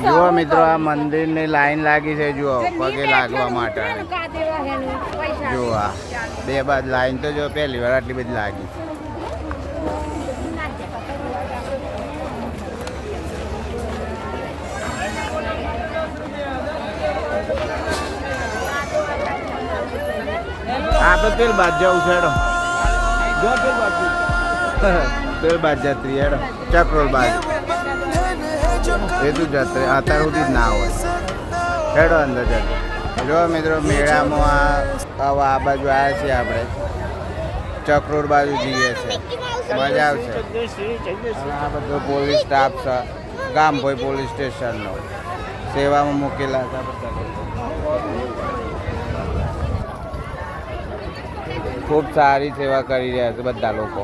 જુઓ મિત્રો, આ મંદિરની લાઈન લાગી છે. જુઓ, પગે લાગવા માટે. જુઓ, આ બે બાદ લાઈન તો જો પહેલી વાર આટલી બધી લાગી. આપણે પેલ બાદ જવું છે. હેડો જો પેલ બાજુ પેલ બાદ જતી હેડો ચક્રોલ બાજુ એ તું જતો અત્યાર સુધી જ ના હોય. હેડો અંદર જતો. જો મિત્રો, મેળામાં હવે આ બાજુ આવ્યા છીએ આપણે. ચક્રોડ બાજુ જઈએ છીએ. મજા આવશે. આ બધો પોલીસ સ્ટાફ છે. ગામભોઈ પોલીસ સ્ટેશનનો સેવામાં મૂકેલા હતા બધા. ખૂબ સારી સેવા કરી રહ્યા છે બધા લોકો.